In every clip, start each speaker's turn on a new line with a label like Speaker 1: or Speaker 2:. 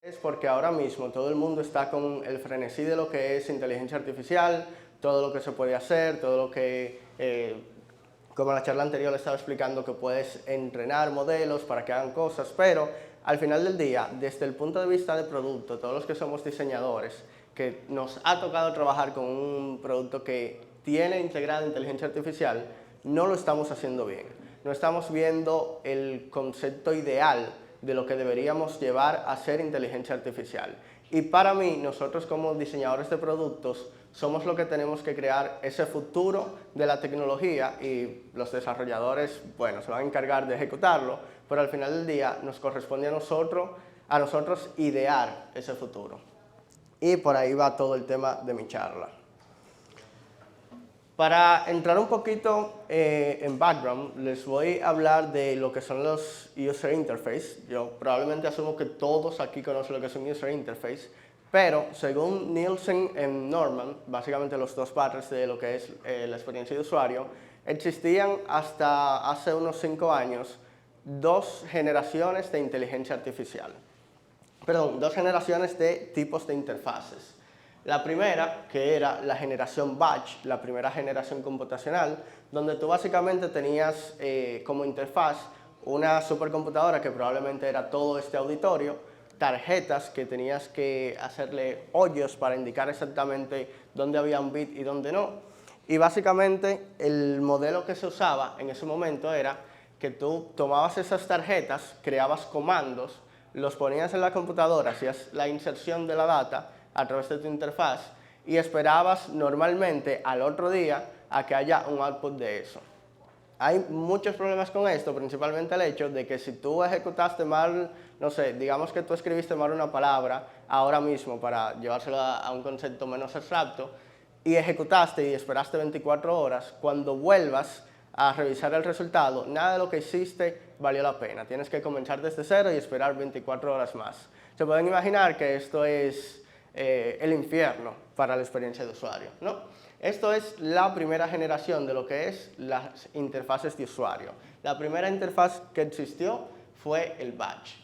Speaker 1: Es porque ahora mismo todo el mundo está con el frenesí de lo que es inteligencia artificial, todo lo que se puede hacer, todo lo que, como en la charla anterior le estaba explicando, que puedes entrenar modelos para que hagan cosas, pero al final del día, desde el punto de vista de producto, todos los que somos diseñadores, que nos ha tocado trabajar con un producto que tiene integrada inteligencia artificial, no lo estamos haciendo bien. No estamos viendo el concepto ideal de lo que deberíamos llevar a ser inteligencia artificial. Y para mí, nosotros como diseñadores de productos, somos los que tenemos que crear ese futuro de la tecnología y los desarrolladores, bueno, se van a encargar de ejecutarlo, pero al final del día nos corresponde a nosotros idear ese futuro. Y por ahí va todo el tema de mi charla. Para entrar un poquito en background, les voy a hablar de lo que son los user interface. Yo probablemente asumo que todos aquí conocen lo que es un user interface, pero según Nielsen y Norman, básicamente los dos padres de lo que es la experiencia de usuario, existían hasta hace unos 5 años dos generaciones de inteligencia artificial. Perdón, dos generaciones de tipos de interfaces. La primera, que era la generación batch, la primera generación computacional, donde tú básicamente tenías como interfaz una supercomputadora que probablemente era todo este auditorio, tarjetas que tenías que hacerle hoyos para indicar exactamente dónde había un bit y dónde no. Y básicamente el modelo que se usaba en ese momento era que tú tomabas esas tarjetas, creabas comandos, los ponías en la computadora, hacías la inserción de la data a través de tu interfaz y esperabas normalmente al otro día a que haya un output de eso. Hay muchos problemas con esto, principalmente el hecho de que si tú ejecutaste mal, no sé, digamos que tú escribiste mal una palabra ahora mismo para llevárselo a un concepto menos abstracto y ejecutaste y esperaste 24 horas, cuando vuelvas a revisar el resultado, nada de lo que hiciste valió la pena. Tienes que comenzar desde cero y esperar 24 horas más. Se pueden imaginar que esto es el infierno para la experiencia de usuario, ¿no? Esto es la primera generación de lo que es las interfaces de usuario. La primera interfaz que existió fue el batch.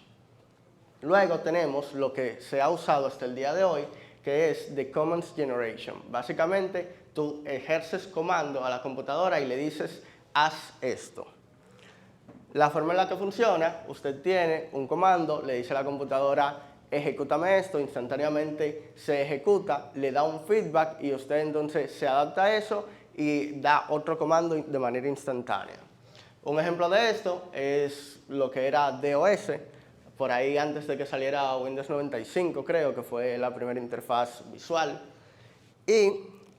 Speaker 1: Luego tenemos lo que se ha usado hasta el día de hoy, que es the commands generation. Básicamente, tú ejerces comando a la computadora y le dices, haz esto. La forma en la que funciona, usted tiene un comando, le dice a la computadora, ejecútame esto, instantáneamente se ejecuta, le da un feedback y usted entonces se adapta a eso y da otro comando de manera instantánea. Un ejemplo de esto es lo que era DOS, por ahí antes de que saliera Windows 95 creo que fue la primera interfaz visual. Y,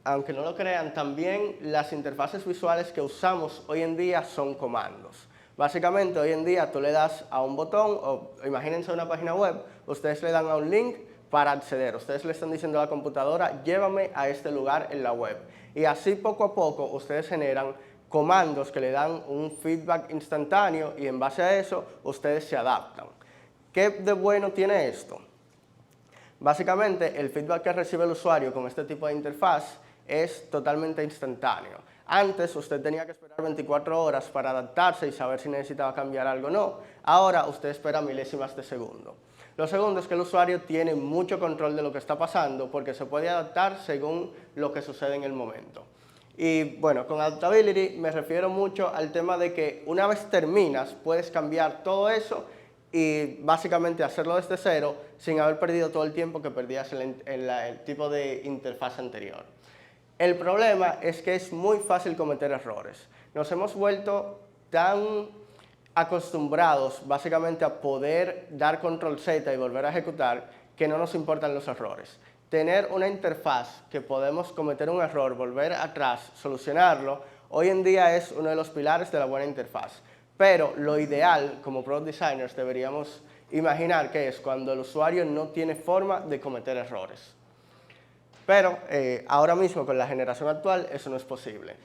Speaker 1: aunque no lo crean, también las interfaces visuales que usamos hoy en día son comandos. Básicamente, hoy en día tú le das a un botón, o imagínense una página web, ustedes le dan a un link para acceder. Ustedes le están diciendo a la computadora, llévame a este lugar en la web. Y así poco a poco ustedes generan comandos que le dan un feedback instantáneo y en base a eso ustedes se adaptan. ¿Qué de bueno tiene esto? Básicamente, el feedback que recibe el usuario con este tipo de interfaz es totalmente instantáneo. Antes, usted tenía que esperar 24 horas para adaptarse y saber si necesitaba cambiar algo o no. Ahora, usted espera milésimas de segundo. Lo segundo es que el usuario tiene mucho control de lo que está pasando porque se puede adaptar según lo que sucede en el momento. Y bueno, con adaptability me refiero mucho al tema de que una vez terminas, puedes cambiar todo eso y básicamente hacerlo desde cero sin haber perdido todo el tiempo que perdías en el tipo de interfaz anterior. El problema es que es muy fácil cometer errores. Nos hemos vuelto tan acostumbrados básicamente a poder dar control Z y volver a ejecutar que no nos importan los errores. Tener una interfaz que podemos cometer un error, volver atrás, solucionarlo, hoy en día es uno de los pilares de la buena interfaz. Pero lo ideal, como product designers, deberíamos imaginar que es cuando el usuario no tiene forma de cometer errores. Pero ahora mismo, con la generación actual, eso no es posible.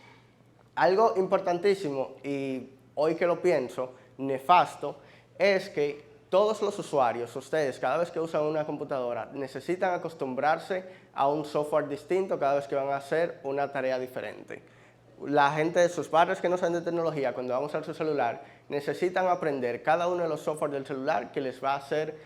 Speaker 1: Algo importantísimo, y hoy que lo pienso, nefasto, es que todos los usuarios, ustedes, cada vez que usan una computadora, necesitan acostumbrarse a un software distinto cada vez que van a hacer una tarea diferente. La gente, sus padres que no saben de tecnología, cuando van a usar su celular, necesitan aprender cada uno de los software del celular que les va a hacer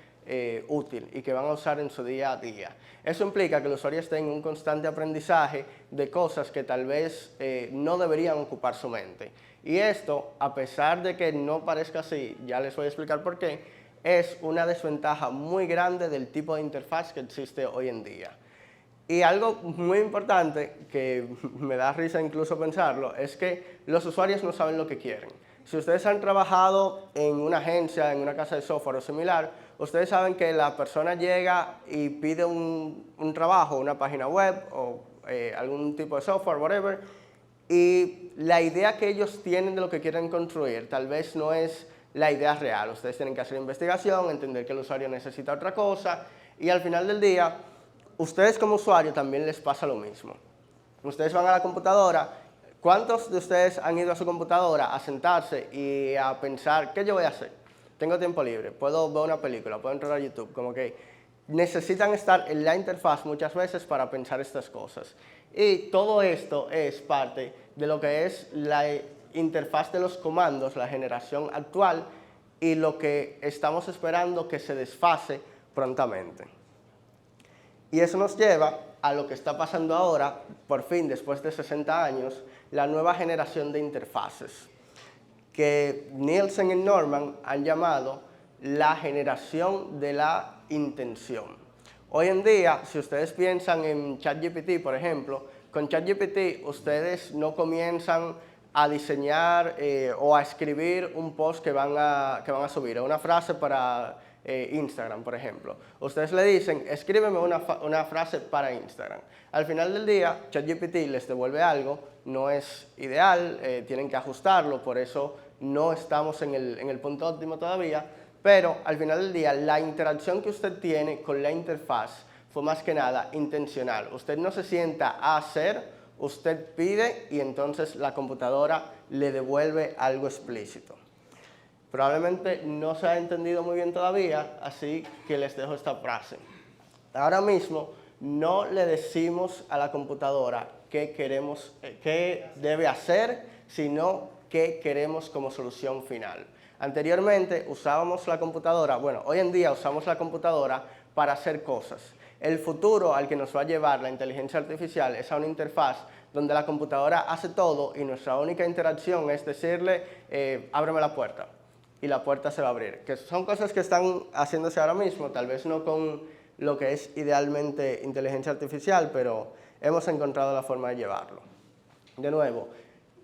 Speaker 1: útil y que van a usar en su día a día. Eso implica que el usuario esté en un constante aprendizaje de cosas que tal vez no deberían ocupar su mente. Y esto, a pesar de que no parezca así, ya les voy a explicar por qué, es una desventaja muy grande del tipo de interfaz que existe hoy en día. Y algo muy importante, que me da risa incluso pensarlo, es que los usuarios no saben lo que quieren. Si ustedes han trabajado en una agencia, en una casa de software o similar, ustedes saben que la persona llega y pide un trabajo, una página web o algún tipo de software, whatever, y la idea que ellos tienen de lo que quieren construir tal vez no es la idea real. Ustedes tienen que hacer investigación, entender que el usuario necesita otra cosa, y al final del día, ustedes como usuario también les pasa lo mismo. Ustedes van a la computadora. ¿Cuántos de ustedes han ido a su computadora a sentarse y a pensar, ¿qué yo voy a hacer? Tengo tiempo libre, puedo ver una película, puedo entrar a YouTube, como que necesitan estar en la interfaz muchas veces para pensar estas cosas. Y todo esto es parte de lo que es la interfaz de los comandos, la generación actual, y lo que estamos esperando que se desfase prontamente. Y eso nos lleva a lo que está pasando ahora, por fin, después de 60 años, la nueva generación de interfaces, que Nielsen y Norman han llamado la generación de la intención. Hoy en día, si ustedes piensan en ChatGPT, por ejemplo, con ChatGPT ustedes no comienzan a diseñar o a escribir un post que van a subir, o una frase para Instagram, por ejemplo. Ustedes le dicen, escríbeme una frase para Instagram. Al final del día, ChatGPT les devuelve algo, no es ideal, tienen que ajustarlo, por eso no estamos en el punto óptimo todavía, pero al final del día, la interacción que usted tiene con la interfaz fue más que nada intencional. Usted no se sienta a hacer, usted pide y entonces la computadora le devuelve algo explícito. Probablemente no se ha entendido muy bien todavía, así que les dejo esta frase. Ahora mismo no le decimos a la computadora qué debe hacer, sino qué queremos como solución final. Anteriormente usábamos la computadora, bueno, hoy en día usamos la computadora para hacer cosas. El futuro al que nos va a llevar la inteligencia artificial es a una interfaz donde la computadora hace todo y nuestra única interacción es decirle, ábreme la puerta, y la puerta se va a abrir. Que son cosas que están haciéndose ahora mismo, tal vez no con lo que es idealmente inteligencia artificial, pero hemos encontrado la forma de llevarlo. De nuevo,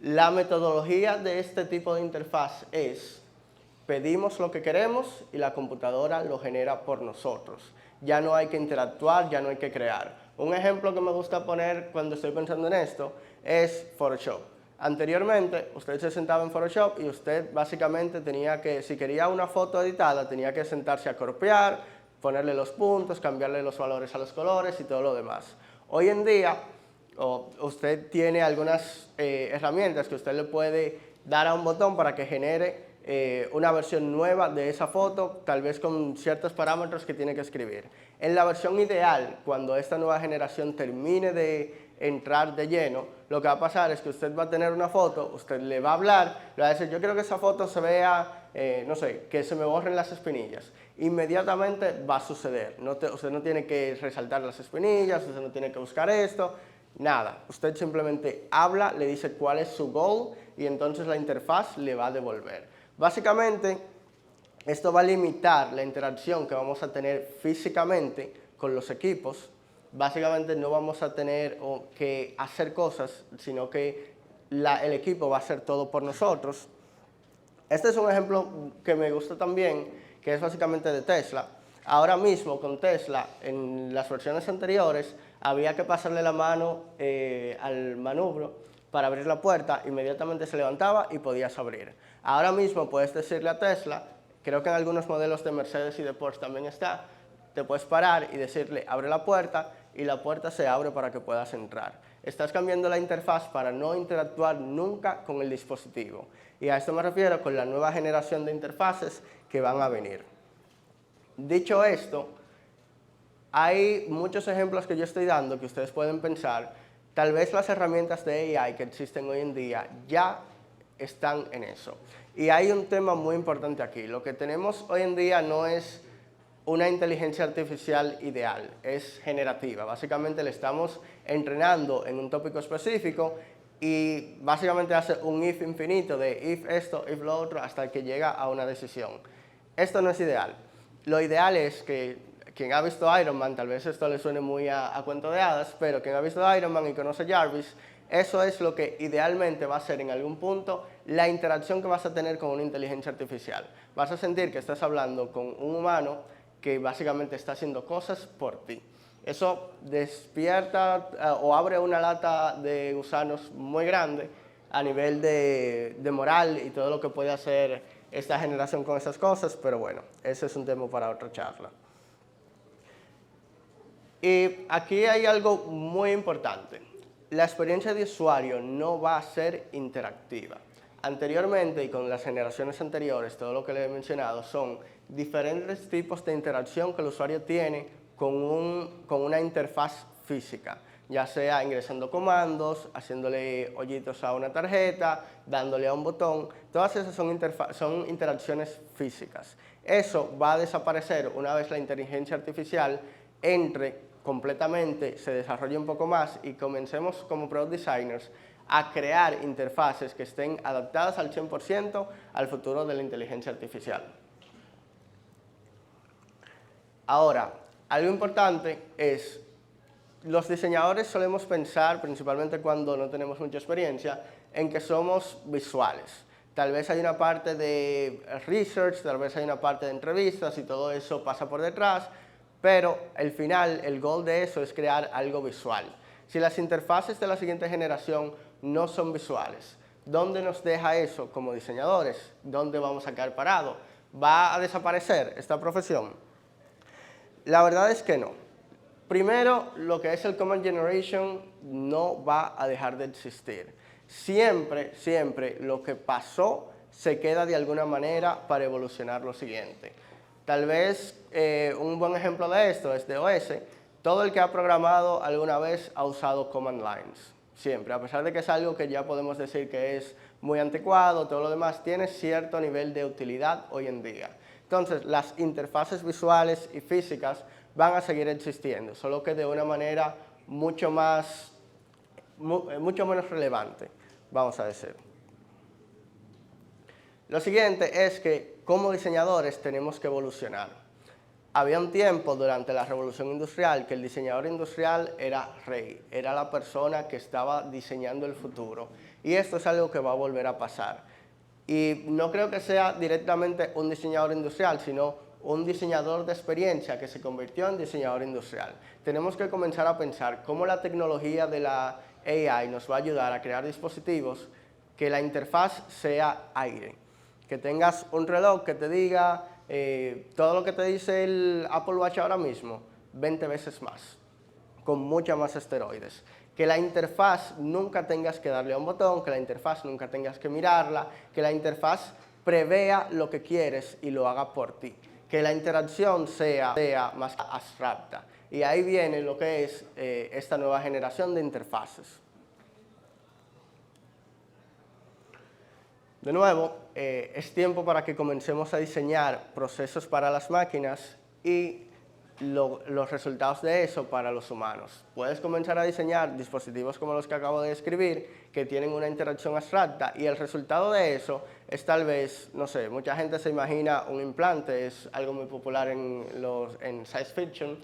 Speaker 1: la metodología de este tipo de interfaz es: pedimos lo que queremos y la computadora lo genera por nosotros. Ya no hay que interactuar, ya no hay que crear. Un ejemplo que me gusta poner cuando estoy pensando en esto es Photoshop. Anteriormente, usted se sentaba en Photoshop y usted básicamente tenía que, si quería una foto editada, tenía que sentarse a cropear, ponerle los puntos, cambiarle los valores a los colores y todo lo demás. Hoy en día, usted tiene algunas herramientas que usted le puede dar a un botón para que genere una versión nueva de esa foto, tal vez con ciertos parámetros que tiene que escribir. En la versión ideal, cuando esta nueva generación termine de entrar de lleno, lo que va a pasar es que usted va a tener una foto, usted le va a hablar, le va a decir, yo quiero que esa foto se vea, no sé, que se me borren las espinillas. Inmediatamente va a suceder. Usted no tiene que resaltar las espinillas, usted no tiene que buscar esto, nada. Usted simplemente habla, le dice cuál es su goal y entonces la interfaz le va a devolver. Básicamente, esto va a limitar la interacción que vamos a tener físicamente con los equipos. Básicamente no vamos a tener que hacer cosas, sino que el equipo va a hacer todo por nosotros. Este es un ejemplo que me gusta también, que es básicamente de Tesla. Ahora mismo con Tesla, en las versiones anteriores, había que pasarle la mano al manubrio para abrir la puerta, inmediatamente se levantaba y podías abrir. Ahora mismo puedes decirle a Tesla, creo que en algunos modelos de Mercedes y de Porsche también está, te puedes parar y decirle, abre la puerta, y la puerta se abre para que puedas entrar. Estás cambiando la interfaz para no interactuar nunca con el dispositivo. Y a esto me refiero con la nueva generación de interfaces que van a venir. Dicho esto, hay muchos ejemplos que yo estoy dando que ustedes pueden pensar, tal vez las herramientas de AI que existen hoy en día ya están en eso. Y hay un tema muy importante aquí. Lo que tenemos hoy en día no es una inteligencia artificial ideal, es generativa. Básicamente le estamos entrenando en un tópico específico y básicamente hace un if infinito de if esto, if lo otro, hasta que llega a una decisión. Esto no es ideal. Lo ideal es que quien ha visto Iron Man, tal vez esto le suene muy a cuento de hadas, pero quien ha visto Iron Man y conoce Jarvis, eso es lo que idealmente va a ser en algún punto la interacción que vas a tener con una inteligencia artificial. Vas a sentir que estás hablando con un humano que básicamente está haciendo cosas por ti. Eso despierta o abre una lata de gusanos muy grande a nivel de moral y todo lo que puede hacer esta generación con esas cosas, pero bueno, ese es un tema para otra charla. Y aquí hay algo muy importante. La experiencia de usuario no va a ser interactiva. Anteriormente y con las generaciones anteriores, todo lo que les he mencionado son diferentes tipos de interacción que el usuario tiene con una interfaz física, ya sea ingresando comandos, haciéndole hoyitos a una tarjeta, dándole a un botón. Todas esas son interacciones físicas. Eso va a desaparecer una vez la inteligencia artificial entre completamente, se desarrolle un poco más y comencemos como product designers a crear interfaces que estén adaptadas al 100% al futuro de la inteligencia artificial. Ahora, algo importante es, los diseñadores solemos pensar, principalmente cuando no tenemos mucha experiencia, en que somos visuales. Tal vez hay una parte de research, tal vez hay una parte de entrevistas y todo eso pasa por detrás, pero al final el goal de eso es crear algo visual. Si las interfaces de la siguiente generación no son visuales, ¿dónde nos deja eso como diseñadores? ¿Dónde vamos a quedar parados? ¿Va a desaparecer esta profesión? La verdad es que no. Primero, lo que es el Command Generation no va a dejar de existir. Siempre lo que pasó se queda de alguna manera para evolucionar lo siguiente. Tal vez un buen ejemplo de esto es DOS. Todo el que ha programado alguna vez ha usado command lines, siempre. A pesar de que es algo que ya podemos decir que es muy anticuado, todo lo demás tiene cierto nivel de utilidad hoy en día. Entonces, las interfaces visuales y físicas van a seguir existiendo, solo que de una manera mucho menos relevante, vamos a decir. Lo siguiente es que como diseñadores tenemos que evolucionar. Había un tiempo durante la revolución industrial que el diseñador industrial era rey, era la persona que estaba diseñando el futuro. Y esto es algo que va a volver a pasar. Y no creo que sea directamente un diseñador industrial, sino un diseñador de experiencia que se convirtió en diseñador industrial. Tenemos que comenzar a pensar cómo la tecnología de la AI nos va a ayudar a crear dispositivos que la interfaz sea aire. Que tengas un reloj que te diga todo lo que te dice el Apple Watch ahora mismo, 20 veces más, con mucha más esteroides. Que la interfaz nunca tengas que darle a un botón, que la interfaz nunca tengas que mirarla, que la interfaz prevea lo que quieres y lo haga por ti. Que la interacción sea más abstracta. Y ahí viene lo que es esta nueva generación de interfaces. De nuevo, es tiempo para que comencemos a diseñar procesos para las máquinas y los resultados de eso para los humanos. Puedes comenzar a diseñar dispositivos como los que acabo de describir, que tienen una interacción abstracta, y el resultado de eso es tal vez, no sé, mucha gente se imagina un implante, es algo muy popular en science fiction,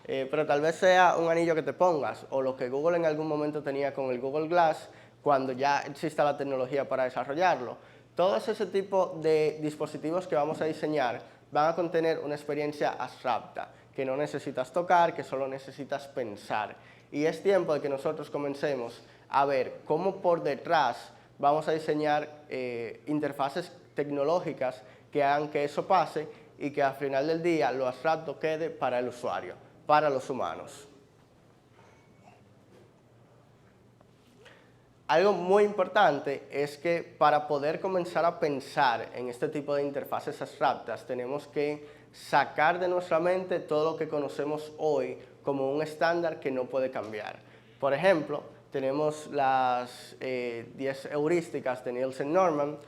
Speaker 1: pero tal vez sea un anillo que te pongas, o lo que Google en algún momento tenía con el Google Glass, cuando ya exista la tecnología para desarrollarlo. Todos ese tipo de dispositivos que vamos a diseñar van a contener una experiencia abstracta, que no necesitas tocar, que solo necesitas pensar. Y es tiempo de que nosotros comencemos a ver cómo por detrás vamos a diseñar interfaces tecnológicas que hagan que eso pase y que al final del día lo abstracto quede para el usuario, para los humanos. Algo muy importante es que para poder comenzar a pensar en este tipo de interfaces abstractas tenemos que sacar de nuestra mente todo lo que conocemos hoy como un estándar que no puede cambiar. Por ejemplo, tenemos las 10 heurísticas de Nielsen Norman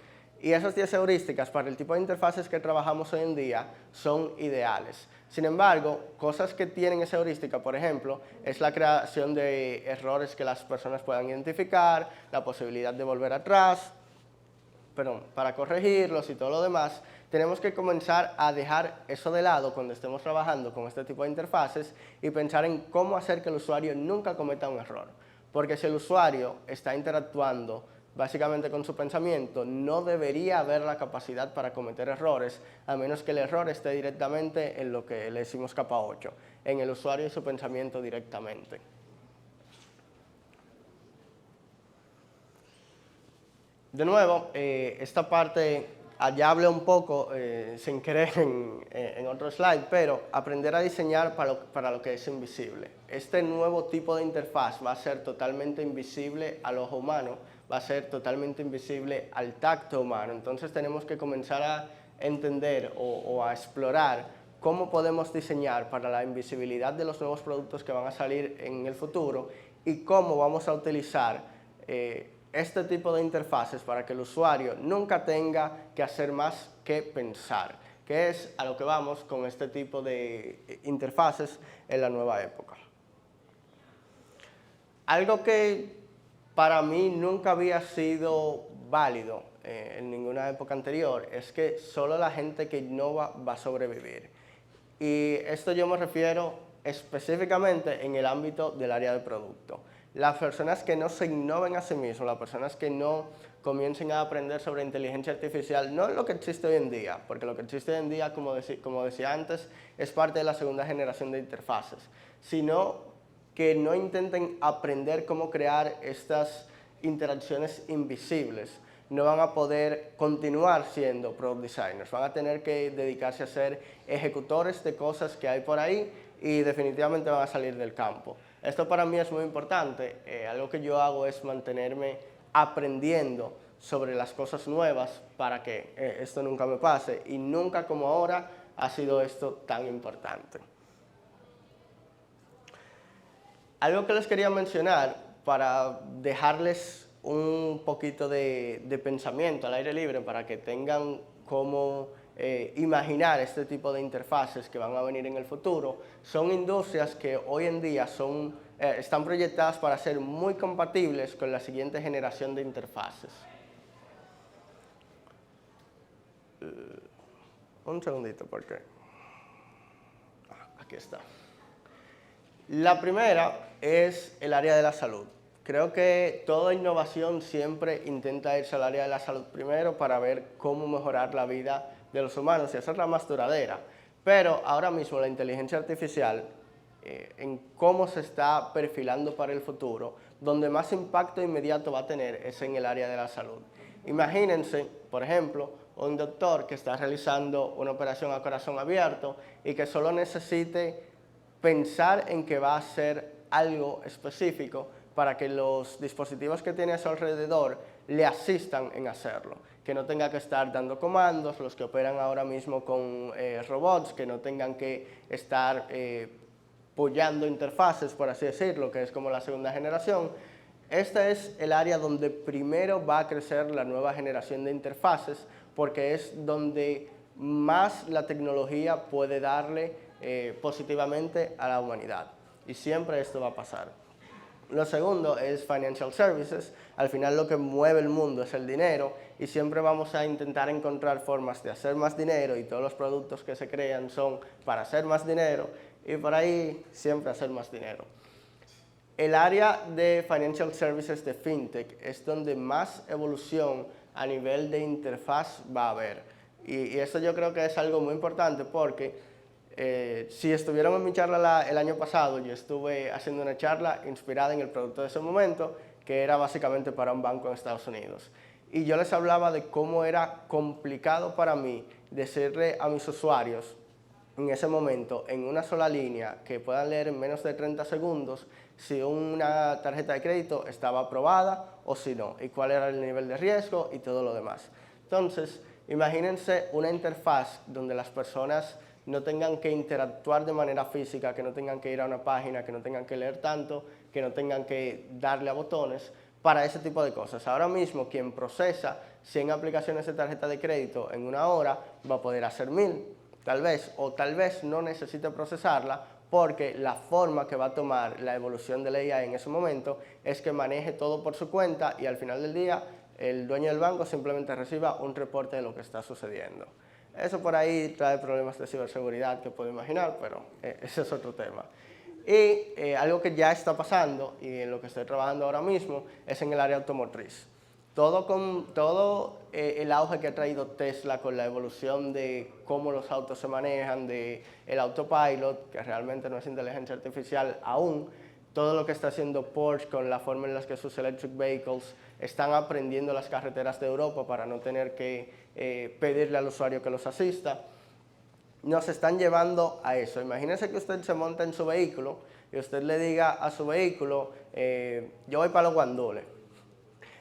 Speaker 1: Y esas 10 heurísticas para el tipo de interfaces que trabajamos hoy en día son ideales. Sin embargo, cosas que tienen esa heurística, por ejemplo, es la creación de errores que las personas puedan identificar, la posibilidad de volver atrás, perdón, para corregirlos y todo lo demás. Tenemos que comenzar a dejar eso de lado cuando estemos trabajando con este tipo de interfaces y pensar en cómo hacer que el usuario nunca cometa un error. Porque si el usuario está interactuando básicamente con su pensamiento, no debería haber la capacidad para cometer errores, a menos que el error esté directamente en lo que le decimos capa 8, en el usuario y su pensamiento directamente. De nuevo, esta parte, ya hablé un poco sin querer en otro slide, pero aprender a diseñar para lo que es invisible. Este nuevo tipo de interfaz va a ser totalmente invisible al ojo humano, va a ser totalmente invisible al tacto humano. Entonces tenemos que comenzar a entender o a explorar cómo podemos diseñar para la invisibilidad de los nuevos productos que van a salir en el futuro y cómo vamos a utilizar este tipo de interfaces para que el usuario nunca tenga que hacer más que pensar, que es a lo que vamos con este tipo de interfaces en la nueva época. Algo que para mí nunca había sido válido en ninguna época anterior es que solo la gente que innova va a sobrevivir. Y esto yo me refiero específicamente en el ámbito del área de producto. Las personas que no se innoven a sí mismos, las personas que no comiencen a aprender sobre inteligencia artificial, no es lo que existe hoy en día, porque lo que existe hoy en día, como decía antes, es parte de la segunda generación de interfaces, sino que no intenten aprender cómo crear estas interacciones invisibles, no van a poder continuar siendo product designers, van a tener que dedicarse a ser ejecutores de cosas que hay por ahí y definitivamente van a salir del campo. Esto para mí es muy importante, algo que yo hago es mantenerme aprendiendo sobre las cosas nuevas para que esto nunca me pase y nunca como ahora ha sido esto tan importante. Algo que les quería mencionar para dejarles un poquito de pensamiento al aire libre para que tengan cómo imaginar este tipo de interfaces que van a venir en el futuro, son industrias que hoy en día están proyectadas para ser muy compatibles con la siguiente generación de interfaces. Un segundito, porque aquí está. La primera es el área de la salud. Creo que toda innovación siempre intenta irse al área de la salud primero para ver cómo mejorar la vida de los humanos y hacerla más duradera. Pero ahora mismo la inteligencia artificial, en cómo se está perfilando para el futuro, donde más impacto inmediato va a tener es en el área de la salud. Imagínense, por ejemplo, un doctor que está realizando una operación a corazón abierto y que solo necesite pensar en que va a hacer algo específico para que los dispositivos que tiene a su alrededor le asistan en hacerlo, que no tenga que estar dando comandos, los que operan ahora mismo con robots, que no tengan que estar apoyando interfaces, por así decirlo, que es como la segunda generación. Este es el área donde primero va a crecer la nueva generación de interfaces, porque es donde más la tecnología puede darle positivamente a la humanidad. Y siempre esto va a pasar. Lo segundo es Financial Services. Al final lo que mueve el mundo es el dinero y siempre vamos a intentar encontrar formas de hacer más dinero y todos los productos que se crean son para hacer más dinero y por ahí siempre hacer más dinero. El área de Financial Services de FinTech es donde más evolución a nivel de interfaz va a haber. Y esto yo creo que es algo muy importante porque si estuvieron en mi charla el año pasado, yo estuve haciendo una charla inspirada en el producto de ese momento, que era básicamente para un banco en Estados Unidos. Y yo les hablaba de cómo era complicado para mí decirle a mis usuarios en ese momento, en una sola línea, que puedan leer en menos de 30 segundos si una tarjeta de crédito estaba aprobada o si no, y cuál era el nivel de riesgo y todo lo demás. Entonces, imagínense una interfaz donde las personas no tengan que interactuar de manera física, que no tengan que ir a una página, que no tengan que leer tanto, que no tengan que darle a botones para ese tipo de cosas. Ahora mismo quien procesa 100 aplicaciones de tarjeta de crédito en una hora, va a poder hacer 1000, tal vez, o tal vez no necesite procesarla, porque la forma que va a tomar la evolución de la IA en ese momento es que maneje todo por su cuenta y al final del día el dueño del banco simplemente reciba un reporte de lo que está sucediendo. Eso por ahí trae problemas de ciberseguridad que puedo imaginar, pero ese es otro tema. Y algo que ya está pasando y en lo que estoy trabajando ahora mismo es en el área automotriz. Todo el auge que ha traído Tesla con la evolución de cómo los autos se manejan, de el autopilot, que realmente no es inteligencia artificial aún, todo lo que está haciendo Porsche con la forma en la que sus electric vehicles están aprendiendo las carreteras de Europa para no tener que pedirle al usuario que los asista, nos están llevando a eso. Imagínese que usted se monta en su vehículo y usted le diga a su vehículo, yo voy para los guandules.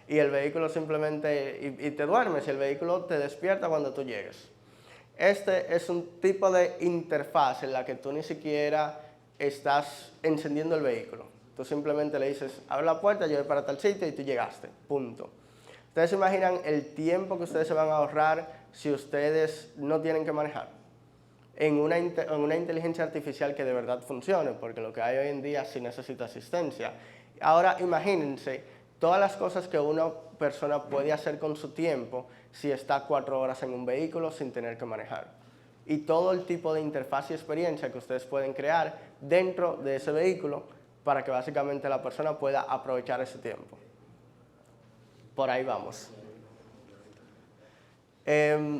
Speaker 1: Y el vehículo simplemente, y te duermes, y el vehículo te despierta cuando tú llegues. Este es un tipo de interfaz en la que tú ni siquiera estás encendiendo el vehículo. Tú simplemente le dices, abre la puerta, yo voy para tal sitio y tú llegaste, punto. Ustedes se imaginan el tiempo que ustedes se van a ahorrar si ustedes no tienen que manejar en una inteligencia artificial que de verdad funcione, porque lo que hay hoy en día sí necesita asistencia. Ahora imagínense todas las cosas que una persona puede hacer con su tiempo si está 4 horas en un vehículo sin tener que manejar. Y todo el tipo de interfaz y experiencia que ustedes pueden crear dentro de ese vehículo para que básicamente la persona pueda aprovechar ese tiempo. Por ahí vamos.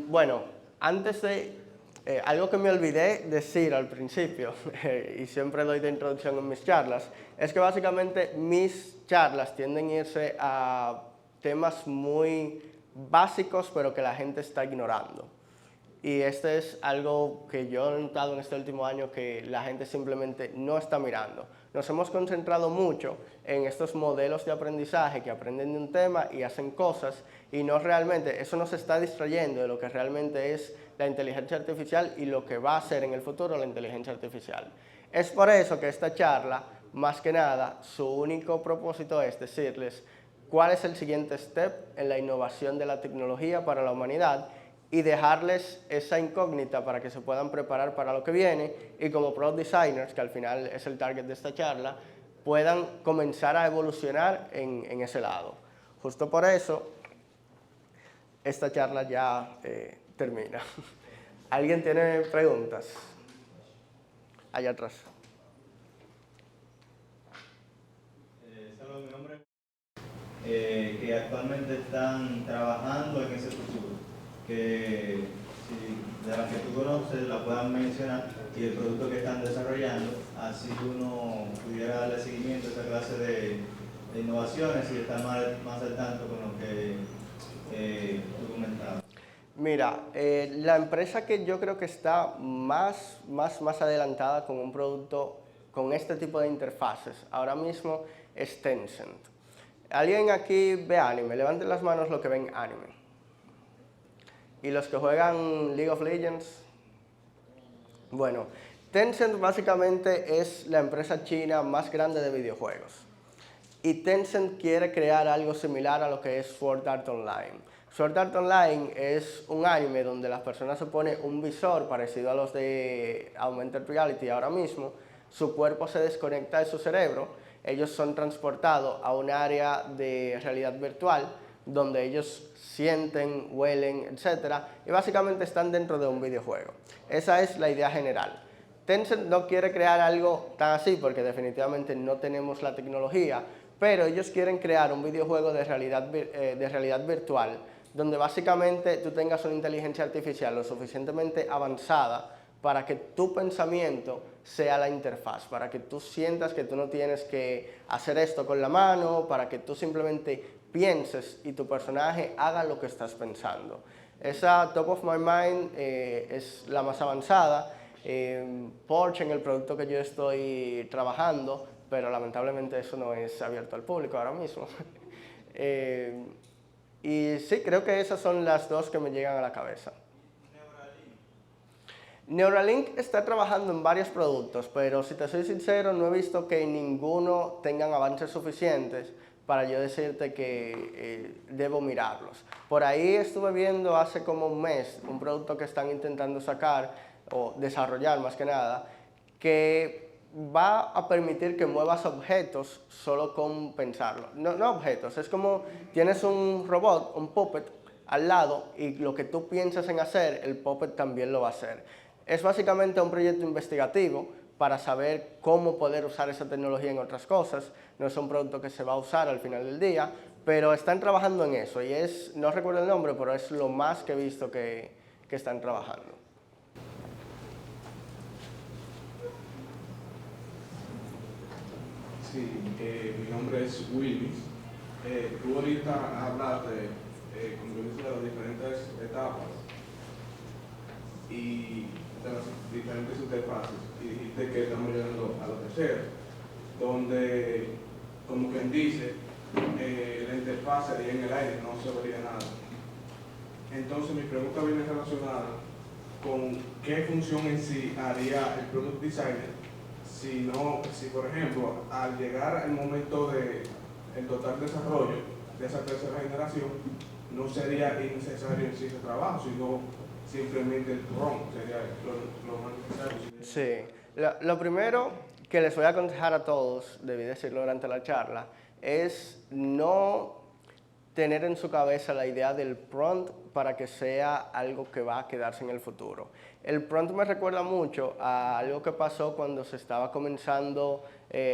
Speaker 1: Bueno, antes de... algo que me olvidé decir al principio, y siempre doy de introducción en mis charlas, es que básicamente mis charlas tienden a irse a temas muy básicos, pero que la gente está ignorando. Y este es algo que yo he notado en este último año que la gente simplemente no está mirando. Nos hemos concentrado mucho en estos modelos de aprendizaje que aprenden de un tema y hacen cosas y no realmente, eso nos está distrayendo de lo que realmente es la inteligencia artificial y lo que va a ser en el futuro la inteligencia artificial. Es por eso que esta charla, más que nada, su único propósito es decirles cuál es el siguiente step en la innovación de la tecnología para la humanidad y dejarles esa incógnita para que se puedan preparar para lo que viene y como product designers, que al final es el target de esta charla, puedan comenzar a evolucionar en ese lado. Justo por eso, esta charla ya termina. ¿Alguien tiene preguntas? Allá atrás.
Speaker 2: Saludos, mi nombre es... que actualmente están trabajando en ese futuro. Que si de las que tú conoces la puedan mencionar y el producto que están desarrollando, así uno pudiera darle seguimiento a esta clase de innovaciones y estar más al tanto con lo que tú comentabas.
Speaker 1: Mira, la empresa que yo creo que está más adelantada con un producto con este tipo de interfaces ahora mismo es Tencent. ¿Alguien aquí ve anime? Levanten las manos los que ven anime. ¿Y los que juegan League of Legends? Bueno, Tencent básicamente es la empresa china más grande de videojuegos. Y Tencent quiere crear algo similar a lo que es Sword Art Online. Sword Art Online es un anime donde las personas se ponen un visor parecido a los de Augmented Reality ahora mismo, su cuerpo se desconecta de su cerebro, ellos son transportados a un área de realidad virtual donde ellos sienten, huelen, etc. Y básicamente están dentro de un videojuego. Esa es la idea general. Tencent no quiere crear algo tan así porque definitivamente no tenemos la tecnología, pero ellos quieren crear un videojuego de realidad virtual donde básicamente tú tengas una inteligencia artificial lo suficientemente avanzada para que tu pensamiento sea la interfaz, para que tú sientas que tú no tienes que hacer esto con la mano, para que tú simplemente pienses y tu personaje haga lo que estás pensando. Esa Top of My Mind es la más avanzada. Porsche en el producto que yo estoy trabajando, pero lamentablemente eso no es abierto al público ahora mismo. Y sí, creo que esas son las dos que me llegan a la cabeza. Neuralink está trabajando en varios productos, pero si te soy sincero, no he visto que ninguno tengan avances suficientes para yo decirte que debo mirarlos. Por ahí estuve viendo hace como un mes un producto que están intentando sacar o desarrollar más que nada, que va a permitir que muevas objetos solo con pensarlo. No objetos, es como tienes un robot, un puppet al lado y lo que tú piensas en hacer, el puppet también lo va a hacer. Es básicamente un proyecto investigativo para saber cómo poder usar esa tecnología en otras cosas. No es un producto que se va a usar al final del día, pero están trabajando en eso y es, no recuerdo el nombre, pero es lo más que he visto que están trabajando.
Speaker 3: Sí, mi nombre es Willis. Tú ahorita hablaste, como que dice, de las diferentes etapas y de las diferentes interfaces, y dijiste que estamos llegando a la tercera, donde, como quien dice, la interfaz sería en el aire, no se vería nada. Entonces mi pregunta viene relacionada con qué función en sí haría el Product Designer si por ejemplo, al llegar el momento del total desarrollo de esa tercera generación, no sería innecesario en sí ese trabajo, sino simplemente el run sería lo más necesario.
Speaker 1: Sí, lo primero que les voy a aconsejar a todos, debí decirlo durante la charla, es no tener en su cabeza la idea del prompt para que sea algo que va a quedarse en el futuro. El prompt me recuerda mucho a algo que pasó cuando se estaba comenzando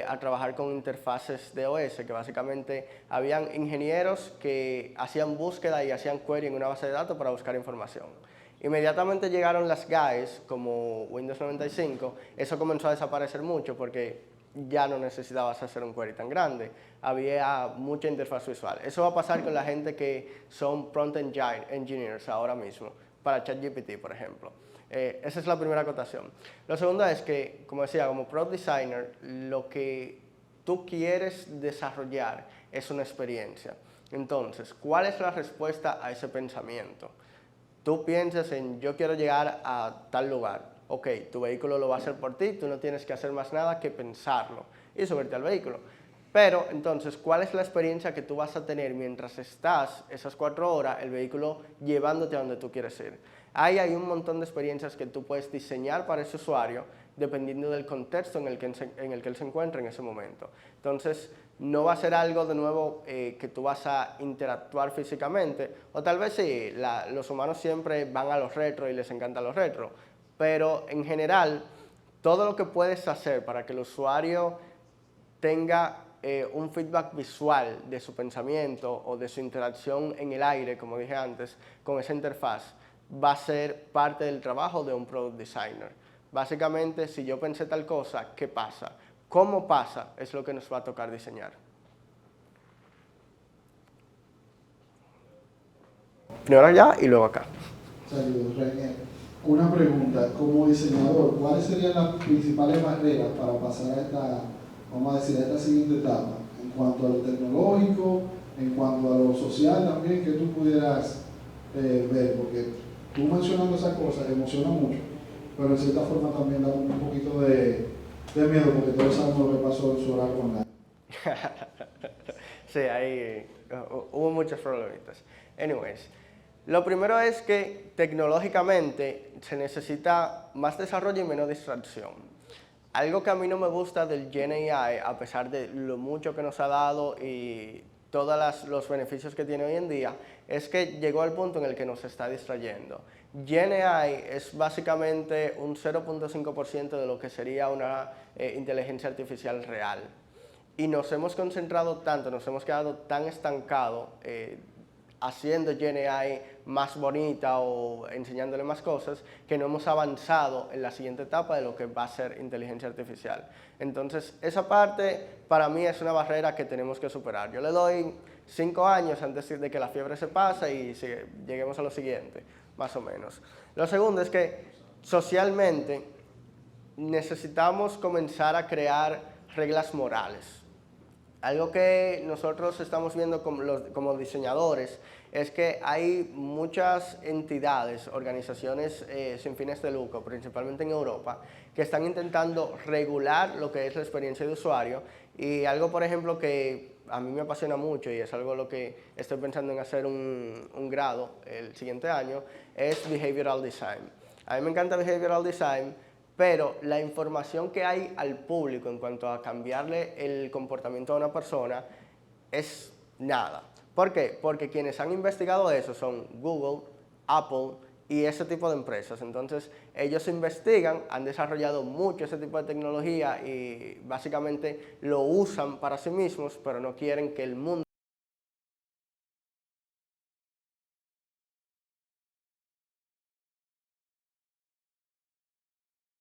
Speaker 1: a trabajar con interfaces de OS, que básicamente habían ingenieros que hacían búsqueda y hacían query en una base de datos para buscar información. Inmediatamente llegaron las GUIs como Windows 95, eso comenzó a desaparecer mucho porque ya no necesitabas hacer un query tan grande, había mucha interfaz visual. Eso va a pasar con la gente que son prompt engineers ahora mismo, para ChatGPT, por ejemplo. Esa es la primera acotación. Lo segundo es que, como decía, como product designer, lo que tú quieres desarrollar es una experiencia. Entonces, ¿cuál es la respuesta a ese pensamiento? Tú piensas en, yo quiero llegar a tal lugar. Ok, tu vehículo lo va a hacer por ti, tú no tienes que hacer más nada que pensarlo y subirte al vehículo. Pero, entonces, ¿cuál es la experiencia que tú vas a tener mientras estás esas 4 horas, el vehículo llevándote a donde tú quieres ir? Ahí hay un montón de experiencias que tú puedes diseñar para ese usuario dependiendo del contexto en el que él se encuentra en ese momento. Entonces, no va a ser algo de nuevo que tú vas a interactuar físicamente, o tal vez sí, los humanos siempre van a los retro y les encantan los retro, pero en general, todo lo que puedes hacer para que el usuario tenga un feedback visual de su pensamiento o de su interacción en el aire, como dije antes, con esa interfaz, va a ser parte del trabajo de un product designer. Básicamente, si yo pensé tal cosa, ¿qué pasa? ¿Cómo pasa? Es lo que nos va a tocar diseñar. Primero allá y luego acá.
Speaker 4: Saludos, Rainier. Una pregunta, como diseñador, ¿cuáles serían las principales barreras para pasar a esta, vamos a decir, a esta siguiente etapa? En cuanto a lo tecnológico, en cuanto a lo social también, que tú pudieras ver, porque tú mencionando esas cosas emociona mucho, pero en cierta forma también da un poquito de miedo, porque todos sabemos lo que pasó en su horario online.
Speaker 1: Sí, ahí hubo muchos problemitas. Anyways, lo primero es que tecnológicamente se necesita más desarrollo y menos distracción. Algo que a mí no me gusta del GenAI, a pesar de lo mucho que nos ha dado y todos los beneficios que tiene hoy en día, es que llegó al punto en el que nos está distrayendo. GenAI es básicamente un 0.5% de lo que sería una inteligencia artificial real. Y nos hemos concentrado tanto, nos hemos quedado tan estancados haciendo GenAI más bonita o enseñándole más cosas, que no hemos avanzado en la siguiente etapa de lo que va a ser inteligencia artificial. Entonces, esa parte para mí es una barrera que tenemos que superar. Yo le doy 5 años antes de que la fiebre se pase y lleguemos a lo siguiente, más o menos. Lo segundo es que socialmente necesitamos comenzar a crear reglas morales. Algo que nosotros estamos viendo como diseñadores es que hay muchas entidades, organizaciones sin fines de lucro, principalmente en Europa, que están intentando regular lo que es la experiencia de usuario y algo, por ejemplo, que a mí me apasiona mucho y es algo lo que estoy pensando en hacer un grado el siguiente año, es Behavioral Design. A mí me encanta Behavioral Design, pero la información que hay al público en cuanto a cambiarle el comportamiento a una persona es nada. ¿Por qué? Porque quienes han investigado eso son Google, Apple y ese tipo de empresas. Entonces, ellos investigan, han desarrollado mucho ese tipo de tecnología y básicamente lo usan para sí mismos, pero no quieren que el mundo